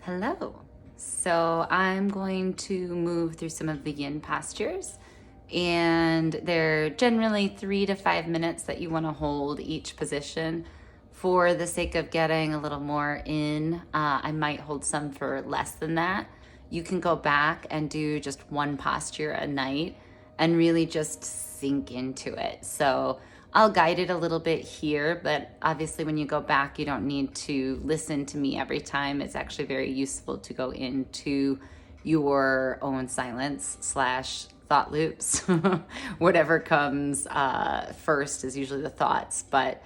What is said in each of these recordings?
Hello. So I'm going to move through some of the yin postures, and they're generally 3 to 5 minutes that you want to hold each position. For the sake of getting a little more in, I might hold some for less than that. You can go back and do just one posture a night and really just sink into it. So I'll guide it a little bit here, but obviously when you go back, you don't need to listen to me every time. It's actually very useful to go into your own silence slash thought loops. Whatever comes first is usually the thoughts, but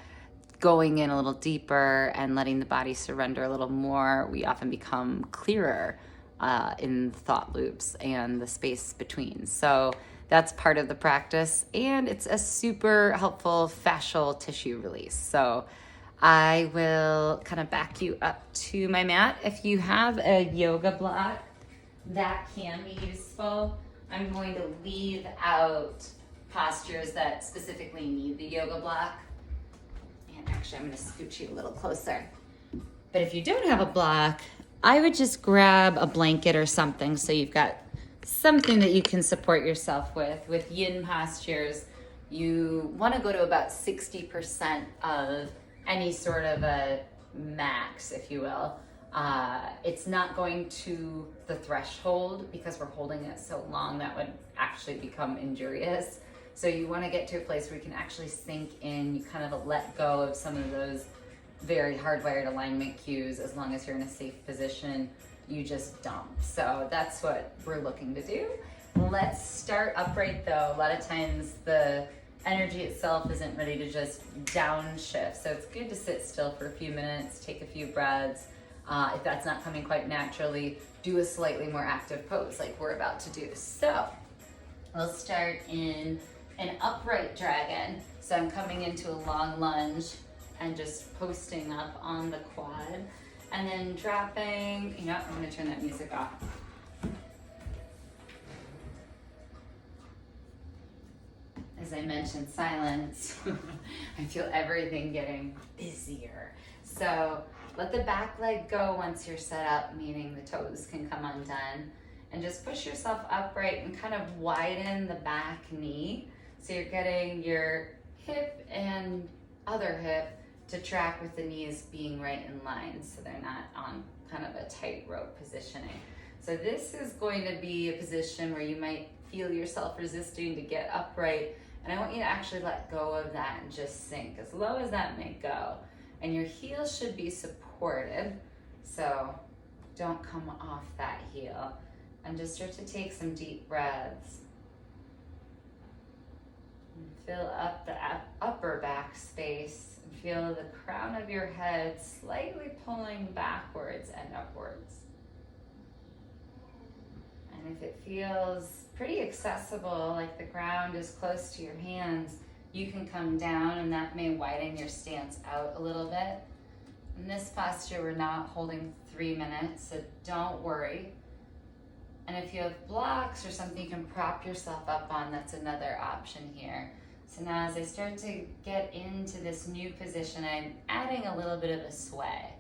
going in a little deeper and letting the body surrender a little more, we often become clearer in thought loops and the space between. So that's part of the practice, and it's a super helpful fascial tissue release. So I will kind of back you up to my mat. If you have a yoga block, that can be useful. I'm going to leave out postures that specifically need the yoga block. And actually, I'm going to scoot you a little closer. But if you don't have a block, I would just grab a blanket or something so you've got something that you can support yourself with. With yin postures, you want to go to about 60% of any sort of a max, if you will. It's not going to the threshold because we're holding it so long that would actually become injurious. So you want to get to a place where you can actually sink in, you kind of let go of some of those very hardwired alignment cues. As long as you're in a safe position, you just dump. So that's what we're looking to do. Let's start upright though. A lot of times the energy itself isn't ready to just downshift. So it's good to sit still for a few minutes, take a few breaths. If that's not coming quite naturally, do a slightly more active pose like we're about to do. So we'll start in an upright dragon. So I'm coming into a long lunge and just posting up on the quad, and then dropping, I'm gonna turn that music off. As I mentioned, silence. I feel everything getting busier. So let the back leg go once you're set up, meaning the toes can come undone, and just push yourself upright and kind of widen the back knee. So you're getting your hip and other hip to track with the knees being right in line so they're not on kind of a tightrope positioning. So this is going to be a position where you might feel yourself resisting to get upright, and I want you to actually let go of that and just sink as low as that may go. And your heel should be supported, so don't come off that heel. And just start to take some deep breaths. And fill up the upper back space. Feel the crown of your head slightly pulling backwards and upwards. And if it feels pretty accessible, like the ground is close to your hands, you can come down, and that may widen your stance out a little bit. In this posture, we're not holding 3 minutes, so don't worry. And if you have blocks or something you can prop yourself up on, that's another option here. So now as I start to get into this new position, I'm adding a little bit of a sway.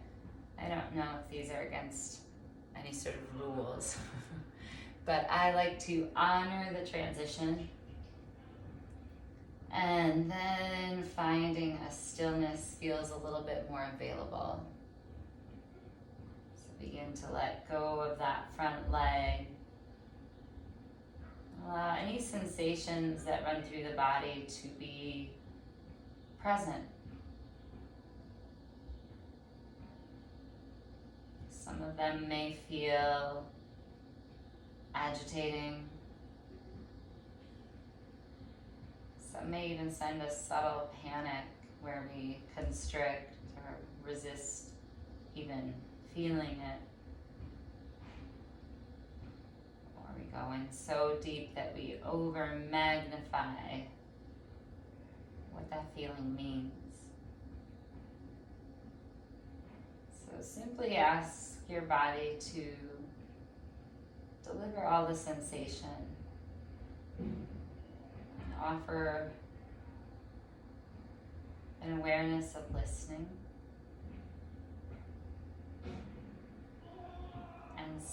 I don't know if these are against any sort of rules, but I like to honor the transition. And then finding a stillness feels a little bit more available. So begin to let go of that front leg. Allow any sensations that run through the body to be present. Some of them may feel agitating. Some may even send a subtle panic where we constrict or resist even feeling it. Or we go in so deep that we over magnify what that feeling means. So simply ask your body to deliver all the sensation. Offer an awareness of listening.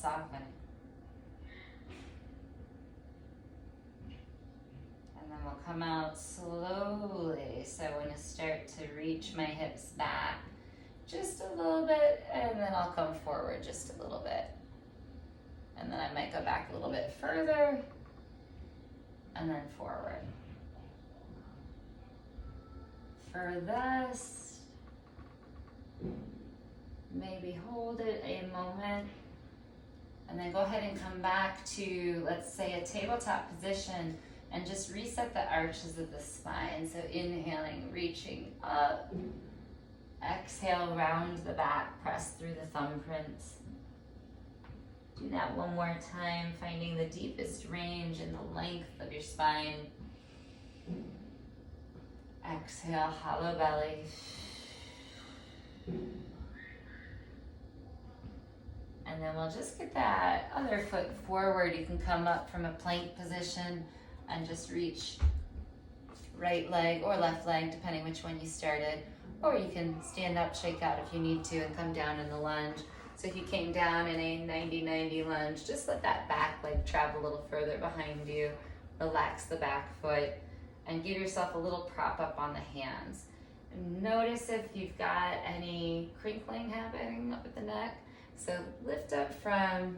softening. And then we'll come out slowly. So I want to start to reach my hips back just a little bit, and then I'll come forward just a little bit. And then I might go back a little bit further, and then forward. For this, maybe hold it a moment, and then go ahead and come back to, let's say, a tabletop position, and just reset the arches of the spine. So inhaling, reaching up. Exhale, round the back, press through the thumbprints. Do that one more time, finding the deepest range and the length of your spine. Exhale, hollow belly. And then we'll just get that other foot forward. You can come up from a plank position and just reach right leg or left leg, depending which one you started. Or you can stand up, shake out if you need to, and come down in the lunge. So if you came down in a 90-90 lunge, just let that back leg travel a little further behind you. Relax the back foot and give yourself a little prop up on the hands. And notice if you've got any crinkling happening up at the neck. So lift up from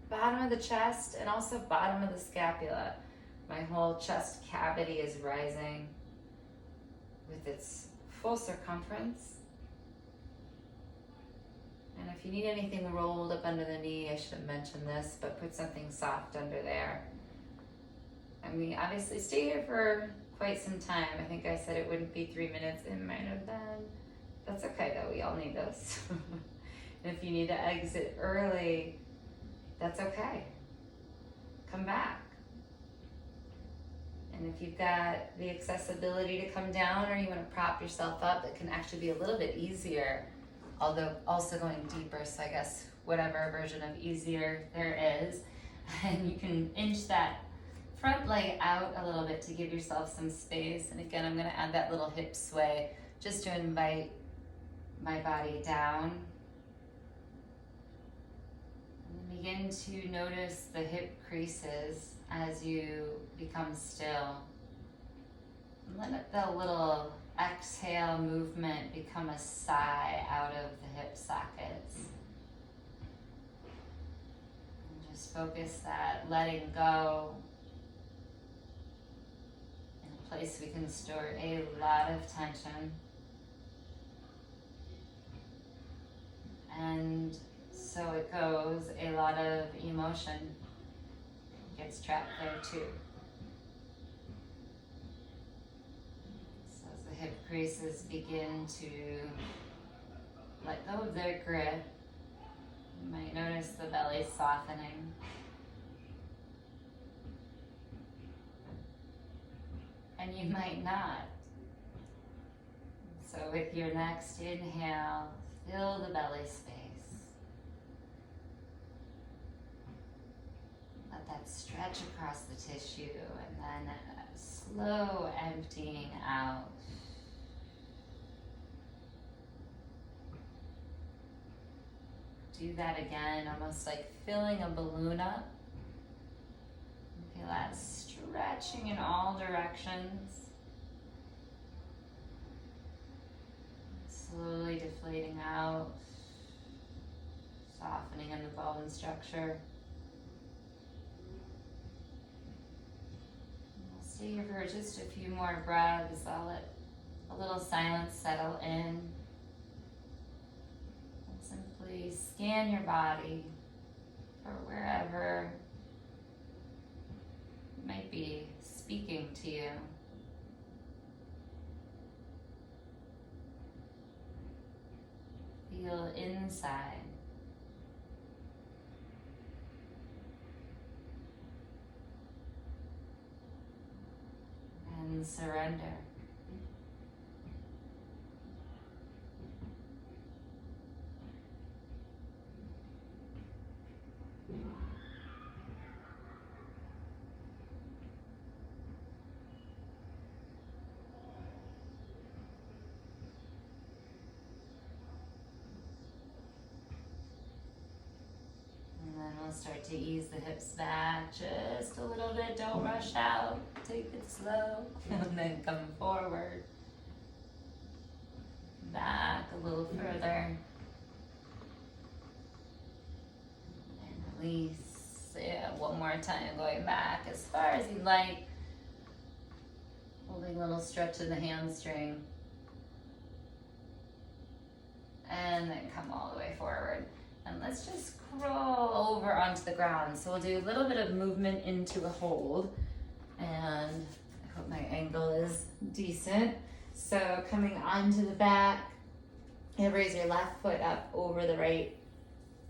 bottom of the chest and also bottom of the scapula. My whole chest cavity is rising with its full circumference. And if you need anything rolled up under the knee, I should have mentioned this, but put something soft under there. And we obviously stay here for quite some time. I think I said it wouldn't be 3 minutes. It might have been. That's okay though, we all need this. And if you need to exit early, that's okay. Come back. And if you've got the accessibility to come down, or you want to prop yourself up, it can actually be a little bit easier, although also going deeper. So I guess whatever version of easier there is. And you can inch that front leg out a little bit to give yourself some space. And again, I'm going to add that little hip sway just to invite my body down. And begin to notice the hip creases as you become still. And let the little exhale movement become a sigh out of the hip sockets. And just focus that letting go in a place we can store a lot of tension. And so it goes, a lot of emotion gets trapped there too. So as the hip creases begin to let go of their grip, you might notice the belly softening. And you might not. So with your next inhale, fill the belly space. Let that stretch across the tissue, and then a slow emptying out. Do that again, almost like filling a balloon up. Feel that stretching in all directions. Slowly deflating out, softening in the bone structure. We'll stay here for just a few more breaths. I'll let a little silence settle in. And simply scan your body for wherever it might be speaking to you. Feel inside. And surrender. we'll start to ease the hips back just a little bit. Don't rush out. Take it slow. And then come forward. Back a little further. And release. Yeah, one more time. Going back as far as you'd like. Holding a little stretch in the hamstring. And then come all the way forward. And let's just crawl over onto the ground. So we'll do a little bit of movement into a hold. And I hope my angle is decent. So coming onto the back, you raise your left foot up over the right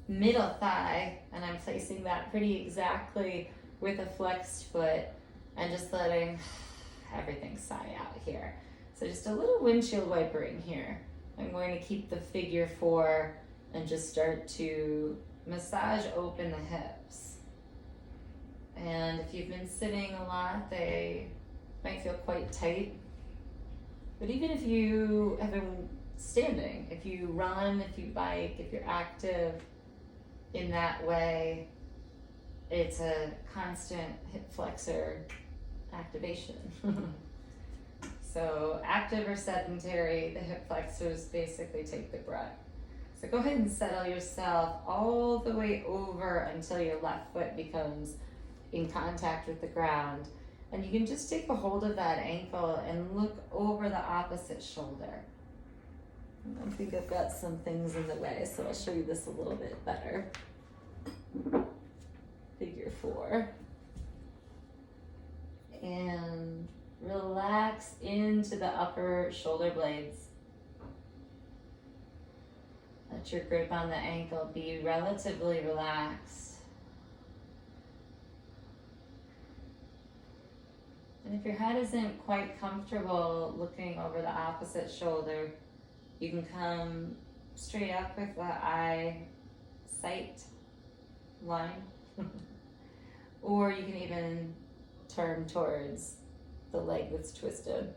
middle thigh. And I'm placing that pretty exactly with a flexed foot. And just letting everything sigh out here. So just a little windshield wipering here. I'm going to keep the figure 4 and just start to massage open the hips. And if you've been sitting a lot, they might feel quite tight. But even if you have been standing, if you run, if you bike, if you're active in that way, it's a constant hip flexor activation. So active or sedentary, the hip flexors basically take the brunt. So go ahead and settle yourself all the way over until your left foot becomes in contact with the ground. And you can just take a hold of that ankle and look over the opposite shoulder. I think I've got some things in the way, so I'll show you this a little bit better. Figure 4. And relax into the upper shoulder blades. Let your grip on the ankle be relatively relaxed. And if your head isn't quite comfortable looking over the opposite shoulder, you can come straight up with the eye sight line. Or you can even turn towards the leg that's twisted.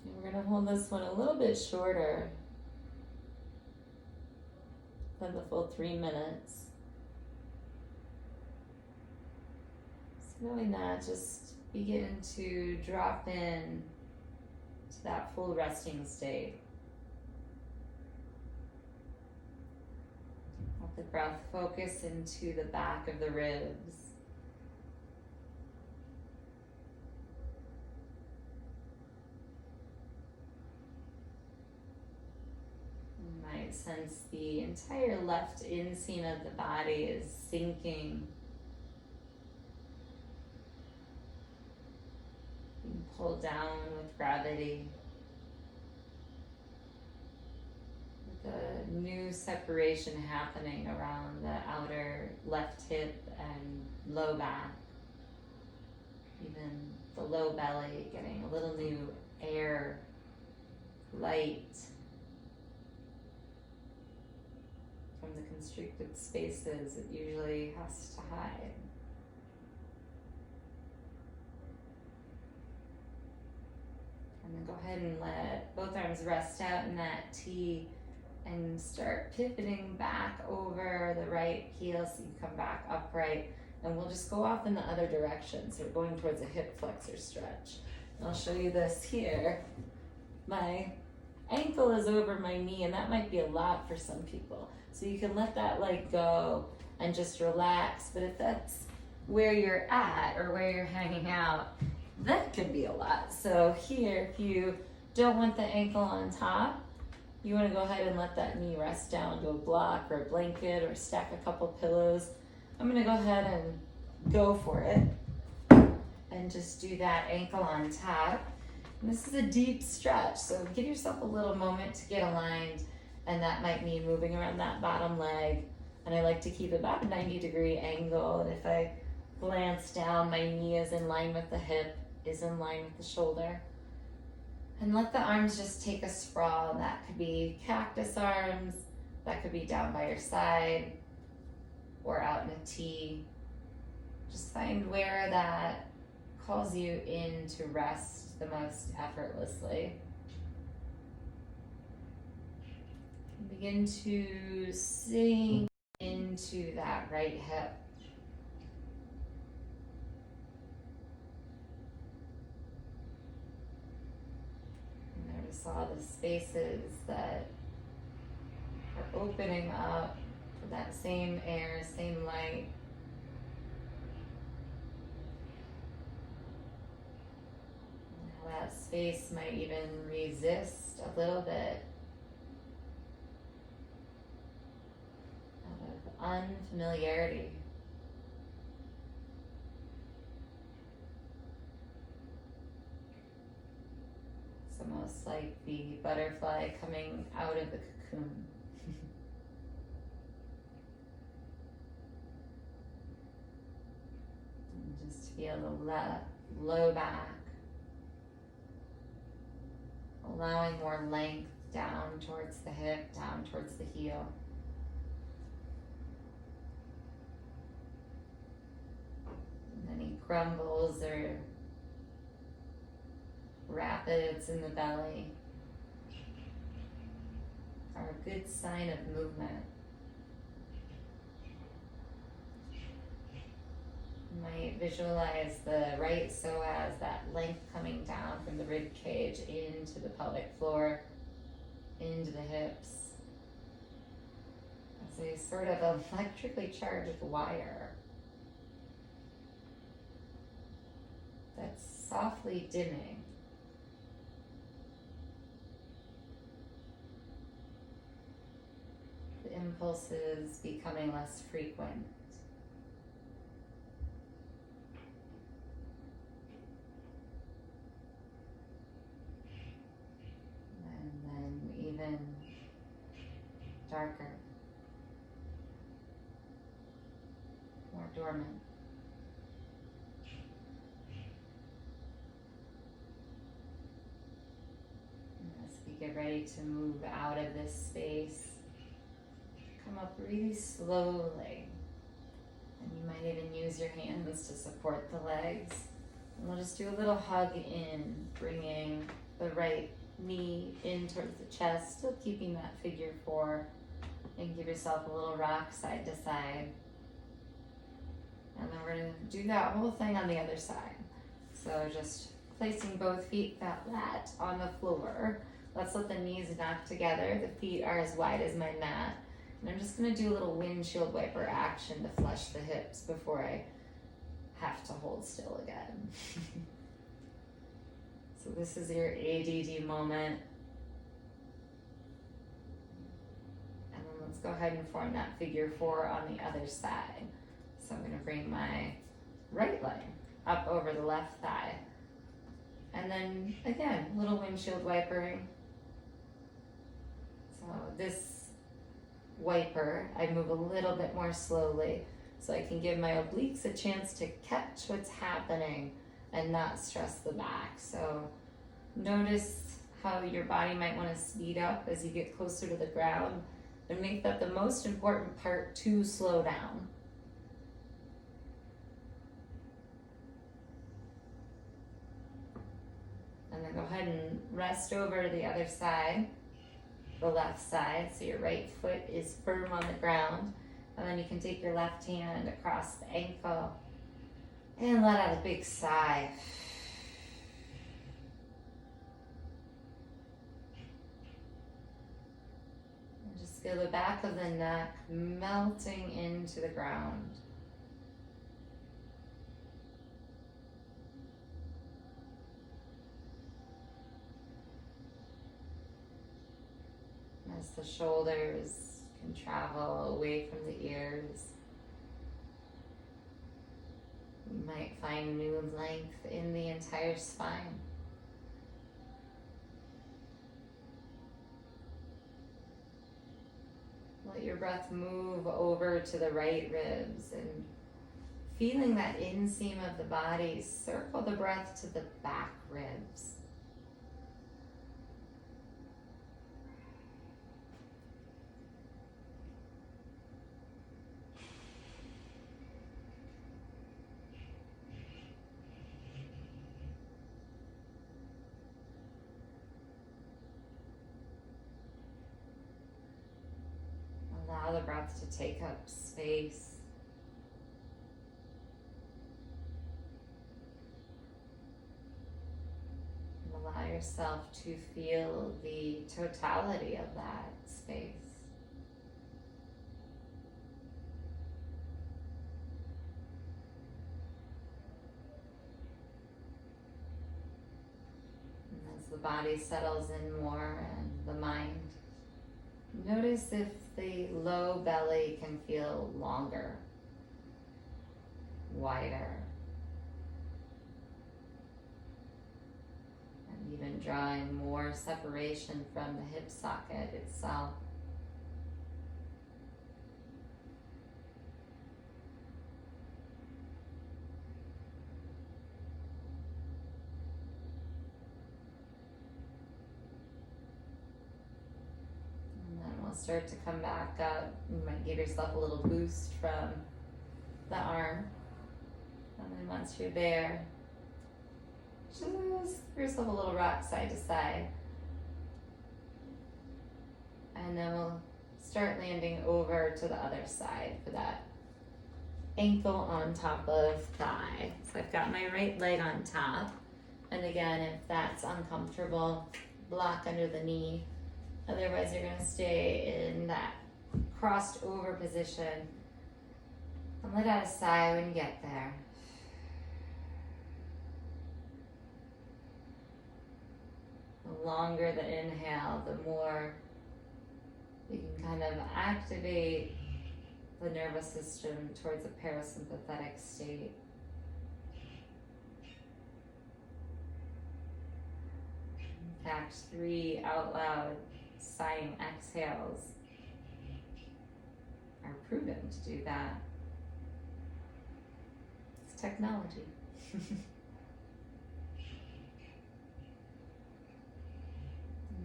And we're going to hold this one a little bit shorter than the full 3 minutes. So knowing that, just begin to drop in to that full resting state. Let the breath focus into the back of the ribs. You might sense the entire left inseam of the body is sinking. Being pulled down with gravity. The new separation happening around the outer left hip and low back. Even the low belly getting a little new air, light from the constricted spaces it usually has to hide. And then go ahead and let both arms rest out in that T. And start pivoting back over the right heel so you come back upright. And we'll just go off in the other direction. So we're going towards a hip flexor stretch. And I'll show you this here. My ankle is over my knee, and that might be a lot for some people. So you can let that leg go and just relax. But if that's where you're at or where you're hanging out, that could be a lot. So here, if you don't want the ankle on top, you want to go ahead and let that knee rest down to a block or a blanket or stack a couple pillows. I'm going to go ahead and go for it and just do that ankle on top. And this is a deep stretch, so give yourself a little moment to get aligned, and that might mean moving around that bottom leg. And I like to keep about a 90-degree angle, and if I glance down, my knee is in line with the hip, is in line with the shoulder. And let the arms just take a sprawl. That could be cactus arms, that could be down by your side, or out in a T. Just find where that calls you in to rest the most effortlessly. Begin to sink into that right hip. Notice all the spaces that are opening up for that same air, same light. Now that space might even resist a little bit out of unfamiliarity. It's almost like the butterfly coming out of the cocoon. And just feel the low back, allowing more length down towards the hip, down towards the heel. And any grumbles or rapids in the belly are a good sign of movement. You might visualize the right psoas, that length coming down from the rib cage into the pelvic floor, into the hips, as a sort of electrically charged wire that's softly dimming. The impulses becoming less frequent. And then even darker, more dormant. And as we get ready to move out of this space, come up really slowly. And you might even use your hands to support the legs. And we'll just do a little hug in, bringing the right knee in towards the chest, still keeping that figure 4. And give yourself a little rock side to side. And then we're going to do that whole thing on the other side. So just placing both feet flat on the floor. Let's let the knees knock together. The feet are as wide as my mat. And I'm just going to do a little windshield wiper action to flush the hips before I have to hold still again. So this is your ADD moment. And then let's go ahead and form that figure 4 on the other side. So I'm going to bring my right leg up over the left thigh. And then again, little windshield wipering. So this wiper, I move a little bit more slowly so I can give my obliques a chance to catch what's happening and not stress the back. So notice how your body might want to speed up as you get closer to the ground, and make that the most important part to slow down. And then go ahead and rest over to the other side, the left side, so your right foot is firm on the ground. And then you can take your left hand across the ankle and let out a big sigh. And just feel the back of the neck melting into the ground. As the shoulders can travel away from the ears, you might find new length in the entire spine. Let your breath move over to the right ribs, and feeling that inseam of the body, circle the breath to the back ribs. Allow the breath to take up space. And allow yourself to feel the totality of that space. And as the body settles in more and the mind, notice if the low belly can feel longer, wider, and even drawing more separation from the hip socket itself. Start to come back up. You might give yourself a little boost from the arm. And then once you're there, just give yourself a little rock side to side. And then we'll start landing over to the other side for that ankle on top of thigh. So I've got my right leg on top. And again, if that's uncomfortable, block under the knee. Otherwise, you're going to stay in that crossed over position and let out a sigh when you get there. The longer the inhale, the more you can kind of activate the nervous system towards a parasympathetic state. In fact, 3 out loud sighing exhales are proven to do that. It's technology. And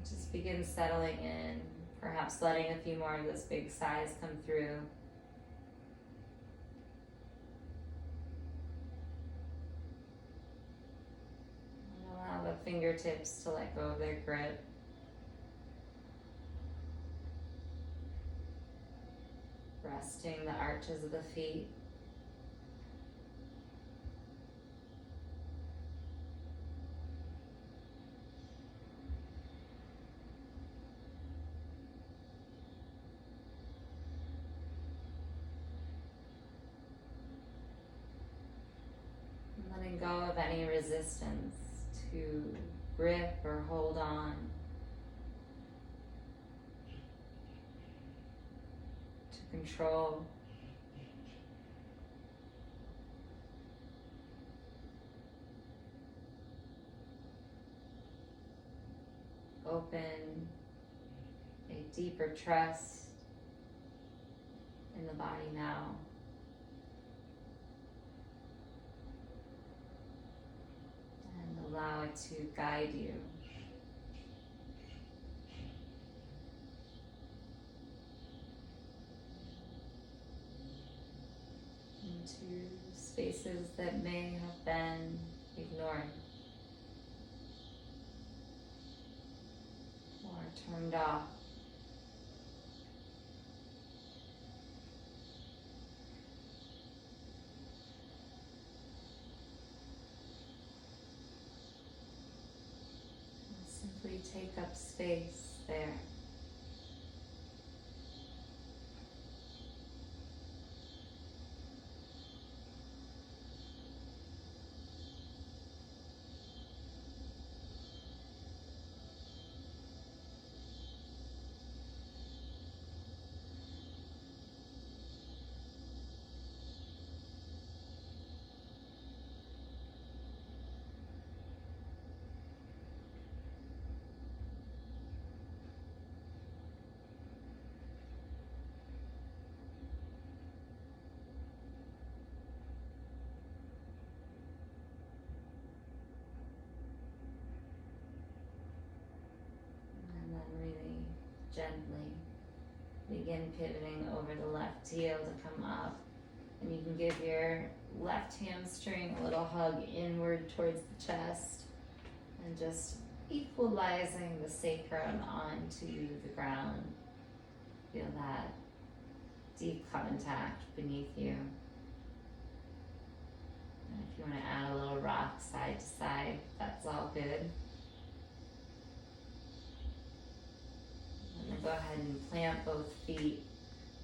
just begin settling in, perhaps letting a few more of those big sighs come through. And allow the fingertips to let go of their grip. Resting the arches of the feet. And letting go of any resistance to grip or hold on. Control. Open a deeper trust in the body now. And allow it to guide you. Into spaces that may have been ignored or turned off. And simply take up space there. Gently begin pivoting over the left heel to come up, and you can give your left hamstring a little hug inward towards the chest and just equalizing the sacrum onto the ground. Feel that deep contact beneath you. And if you want to add a little rock side to side, that's all good. And then go ahead and plant both feet.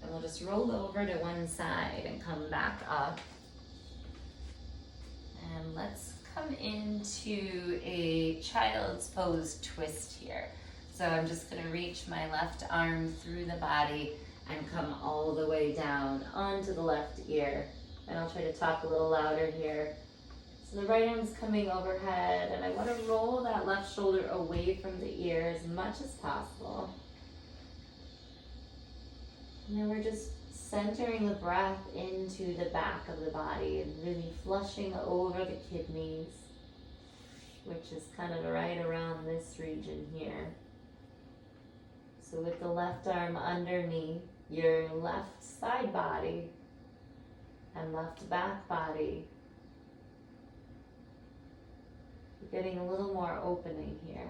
And we'll just roll over to one side and come back up. And let's come into a child's pose twist here. So I'm just gonna reach my left arm through the body and come all the way down onto the left ear. And I'll try to talk a little louder here. So the right arm's coming overhead, and I wanna roll that left shoulder away from the ear as much as possible. And then we're just centering the breath into the back of the body and really flushing over the kidneys, which is kind of right around this region here. So with the left arm underneath your left side body and left back body, you're getting a little more opening here.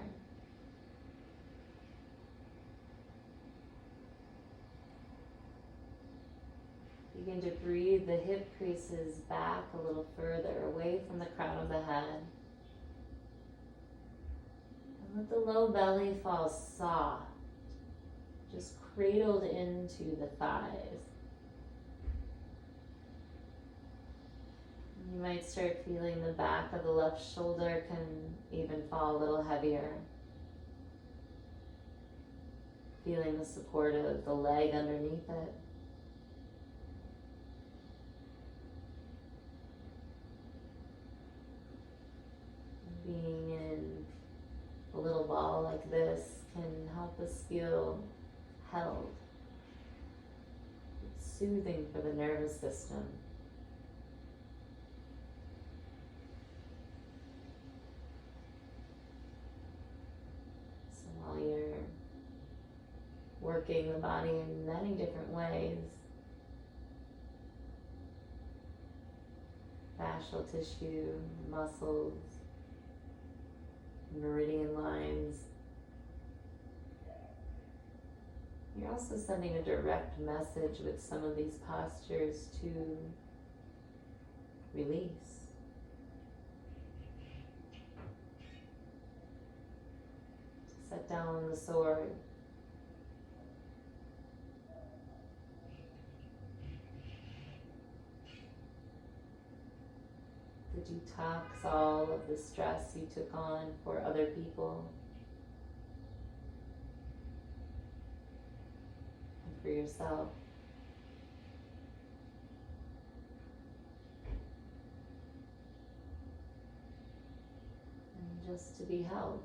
Begin to breathe the hip creases back a little further away from the crown of the head. And let the low belly fall soft, just cradled into the thighs. You might start feeling the back of the left shoulder can even fall a little heavier. Feeling the support of the leg underneath it. Being in a little ball like this can help us feel held. It's soothing for the nervous system. So while you're working the body in many different ways, fascial tissue, muscles, meridian lines, you're also sending a direct message with some of these postures to release. Set down the sword. To detox all of the stress you took on for other people and for yourself. And just to be held.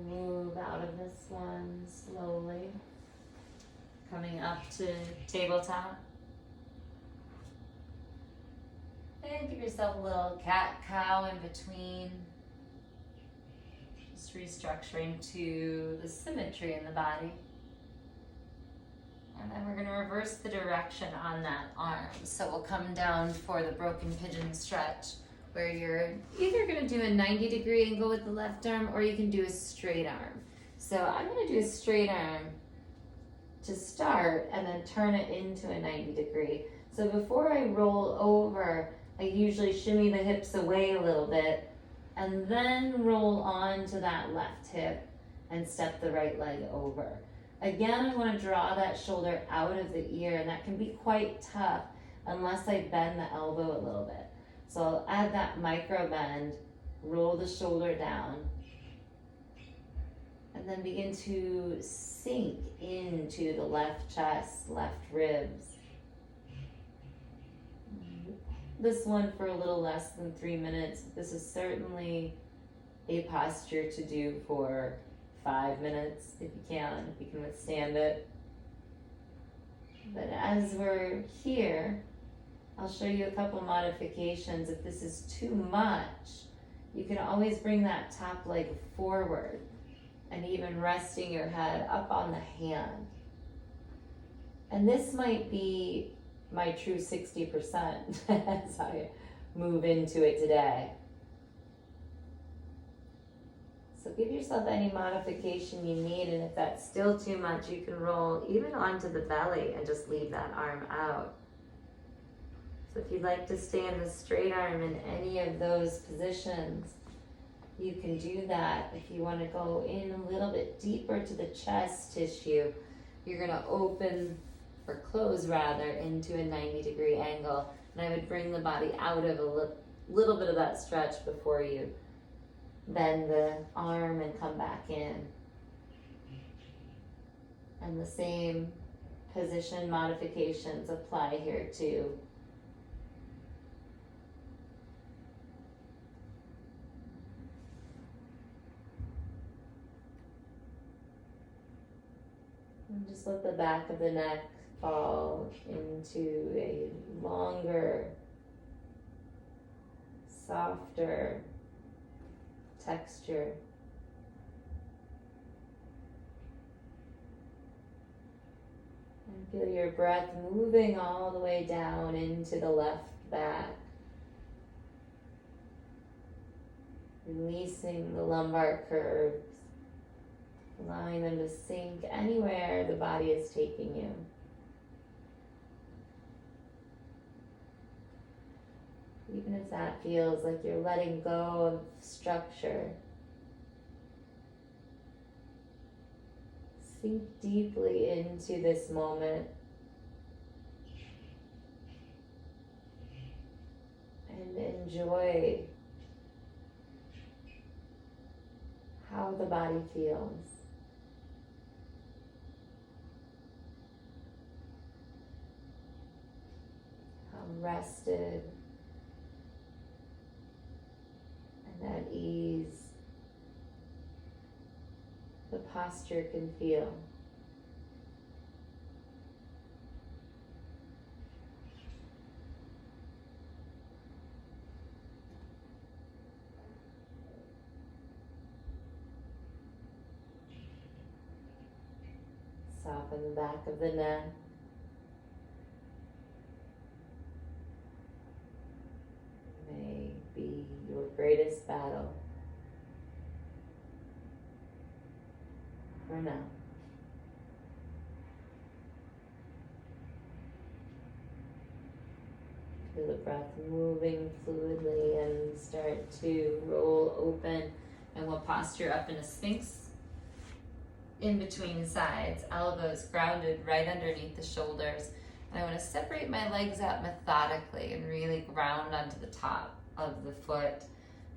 Move out of this one slowly, coming up to tabletop. And give yourself a little cat-cow in between. Just restructuring to the symmetry in the body. And then we're going to reverse the direction on that arm. So we'll come down for the broken pigeon stretch, where you're either going to do a 90-degree angle with the left arm, or you can do a straight arm. So I'm going to do a straight arm to start and then turn it into a 90-degree. So before I roll over, I usually shimmy the hips away a little bit and then roll on to that left hip and step the right leg over. Again, I want to draw that shoulder out of the ear, and that can be quite tough unless I bend the elbow a little bit. So I'll add that micro bend, roll the shoulder down, and then begin to sink into the left chest, left ribs. This one for a little less than 3 minutes. This is certainly a posture to do for 5 minutes if you can withstand it. But as we're here, I'll show you a couple modifications. If this is too much, you can always bring that top leg forward and even resting your head up on the hand. And this might be my true 60% as I move into it today. So give yourself any modification you need, and if that's still too much, you can roll even onto the belly and just leave that arm out. So if you'd like to stay in the straight arm in any of those positions, you can do that. If you want to go in a little bit deeper to the chest tissue, you're going to open, or close rather, into a 90-degree angle. And I would bring the body out of a little bit of that stretch before you bend the arm and come back in. And the same position modifications apply here too. And just let the back of the neck fall into a longer, softer texture. And feel your breath moving all the way down into the left back. Releasing the lumbar curves, allowing them to sink anywhere the body is taking you. Even if that feels like you're letting go of structure, sink deeply into this moment and enjoy how the body feels. How rested and at ease the posture can feel. Soften the back of the neck. May be your greatest battle for now. Feel the breath moving fluidly and start to roll open, and we'll posture up in a sphinx. In between sides, elbows grounded right underneath the shoulders. And I want to separate my legs out methodically and really ground onto the top of the foot.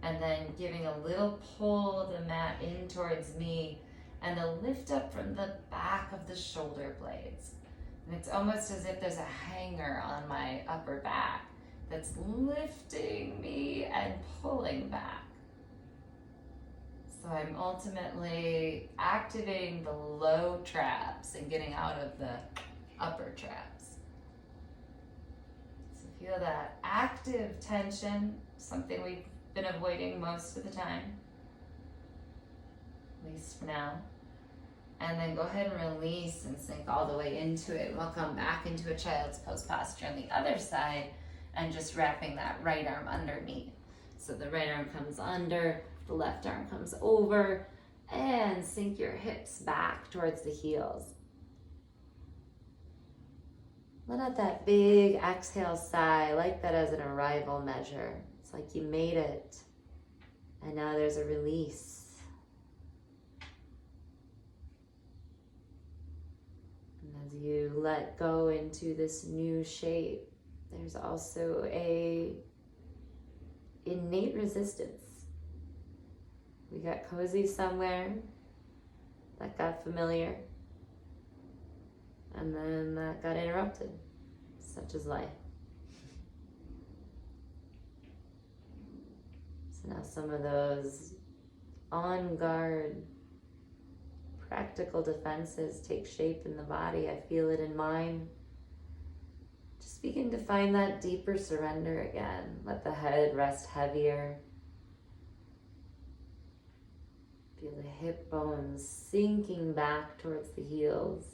And then giving a little pull of the mat in towards me and a lift up from the back of the shoulder blades. And it's almost as if there's a hanger on my upper back that's lifting me and pulling back. So I'm ultimately activating the low traps and getting out of the upper traps. So feel that active tension, something we've been avoiding most of the time, at least for now. And then go ahead and release and sink all the way into it. We'll come back into a child's pose posture on the other side and just wrapping that right arm underneath. So the right arm comes under, the left arm comes over, and sink your hips back towards the heels. Let out that big exhale sigh, like that as an arrival measure. It's like you made it, and now there's a release. And as you let go into this new shape, there's also a innate resistance. We got cozy somewhere, that got familiar, and then that got interrupted. Such is life. So now some of those on guard, practical defenses take shape in the body. I feel it in mine. Just begin to find that deeper surrender again. Let the head rest heavier. Feel the hip bones sinking back towards the heels.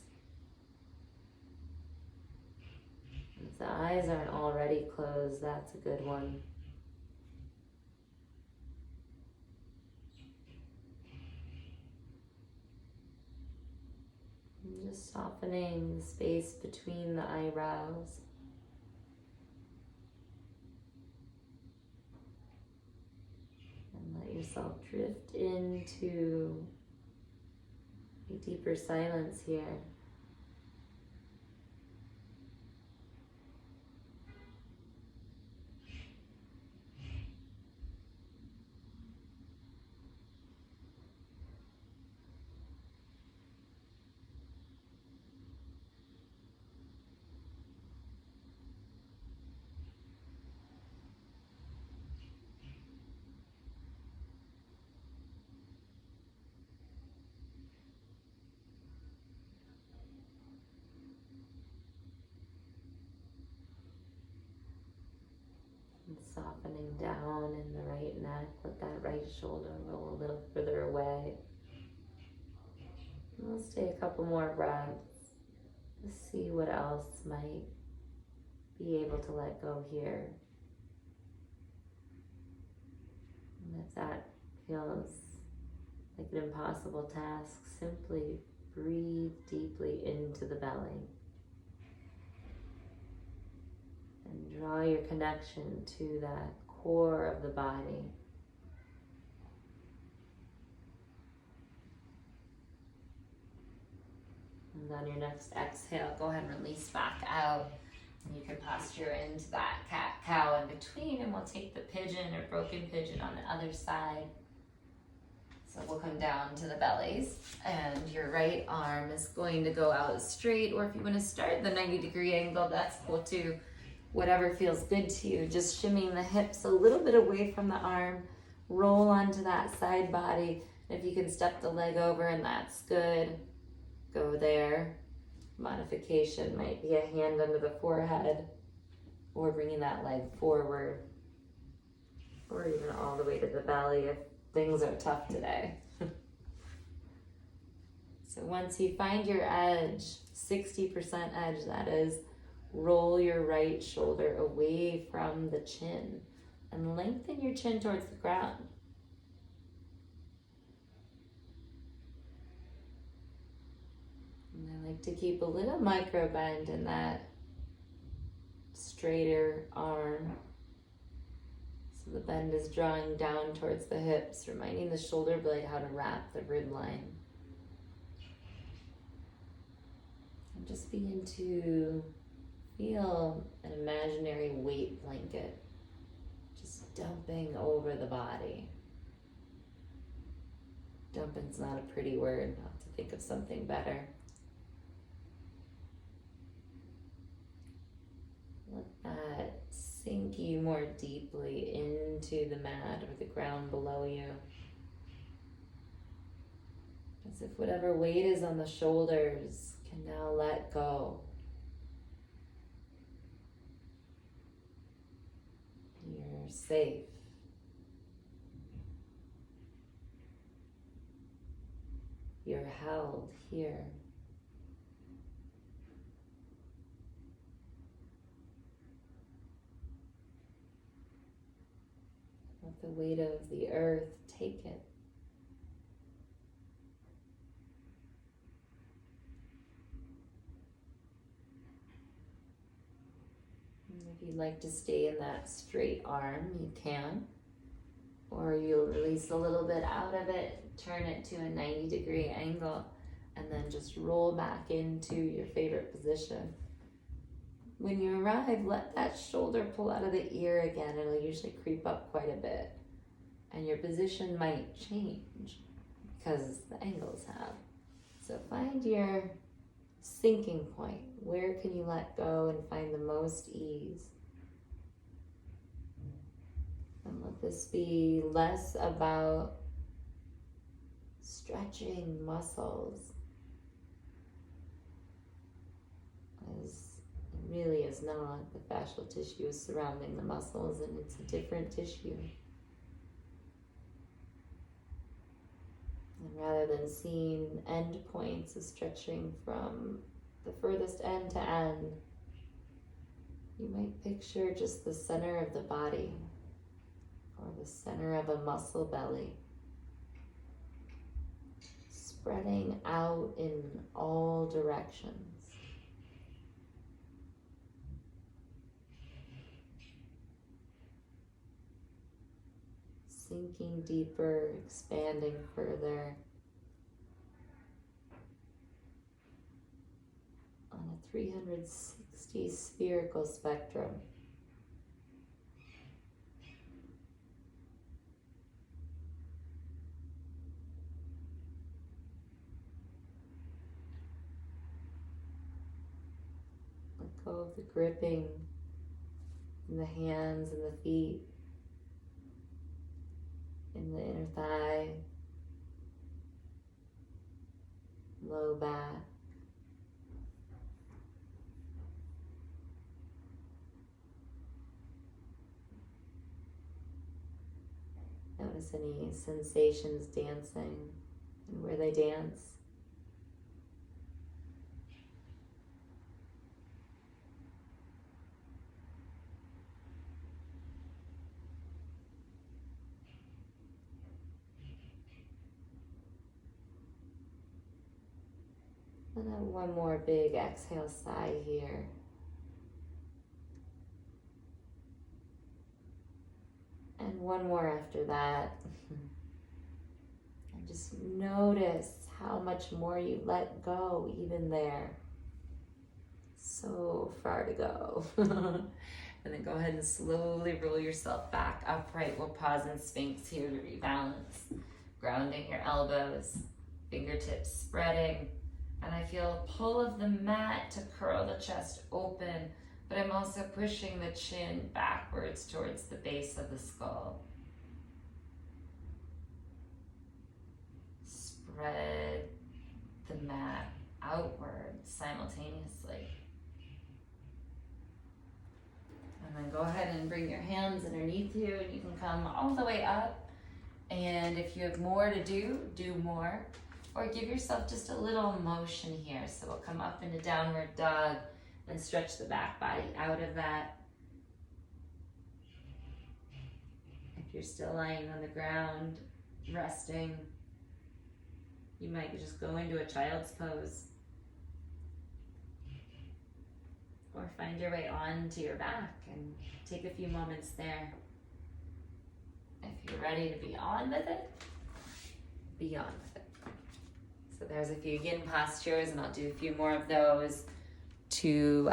As the eyes aren't already closed, that's a good one. And just softening the space between the eyebrows. And let yourself drift into a deeper silence here. And softening down in the right neck, let that right shoulder roll a little further away. And we'll stay a couple more breaths to see what else might be able to let go here. And if that feels like an impossible task, simply breathe deeply into the belly. And draw your connection to that core of the body. And on your next exhale, go ahead and release back out. And you can posture into that cat-cow in between, and we'll take the pigeon or broken pigeon on the other side. So we'll come down to the bellies, and your right arm is going to go out straight, or if you want to start the 90-degree angle, that's cool too. Whatever feels good to you, just shimmying the hips a little bit away from the arm, roll onto that side body. If you can step the leg over, and that's good, go there. Modification might be a hand under the forehead, or bringing that leg forward, or even all the way to the belly if things are tough today. So once you find your edge, 60% edge that is, roll your right shoulder away from the chin and lengthen your chin towards the ground. And I like to keep a little micro bend in that straighter arm. So the bend is drawing down towards the hips, reminding the shoulder blade how to wrap the rib line. And just begin to feel an imaginary weight blanket just dumping over the body. Dumping's not a pretty word. I'll have to think of something better. Let that sink you more deeply into the mat or the ground below you. As if whatever weight is on the shoulders can now let go. You're safe. You're held here. Let the weight of the earth take it. And if you'd like to stay in that straight arm, you can. Or you'll release a little bit out of it, turn it to a 90-degree angle, and then just roll back into your favorite position. When you arrive, let that shoulder pull out of the ear again. It'll usually creep up quite a bit. And your position might change because the angles have. So find your sinking point. Where can you let go and find the most ease? And let this be less about stretching muscles, as it really is not. The fascial tissue is surrounding the muscles, and it's a different tissue. And rather than seeing end points of stretching from the furthest end to end, You might picture just the center of the body or the center of a muscle belly, spreading out in all directions. Sinking deeper, expanding further on a 360 spherical spectrum. Let go of the gripping in the hands and the feet, in the inner thigh, low back. Notice any sensations dancing and where they dance. And then one more big exhale sigh here. And one more after that. And just notice how much more you let go even there. So far to go. And then go ahead and slowly roll yourself back upright. We'll pause in Sphinx here to rebalance. Grounding your elbows, fingertips spreading. And I feel a pull of the mat to curl the chest open, but I'm also pushing the chin backwards towards the base of the skull. Spread the mat outward simultaneously. And then go ahead and bring your hands underneath you, and you can come all the way up. And if you have more to do, do more. Or give yourself just a little motion here. So we'll come up into downward dog and stretch the back body out of that. If you're still lying on the ground, resting, you might just go into a child's pose. Or find your way onto your back and take a few moments there. If you're ready to be on with it, be on with it. So there's a few yin postures, and I'll do a few more of those to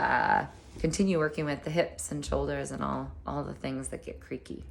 continue working with the hips and shoulders and all the things that get creaky.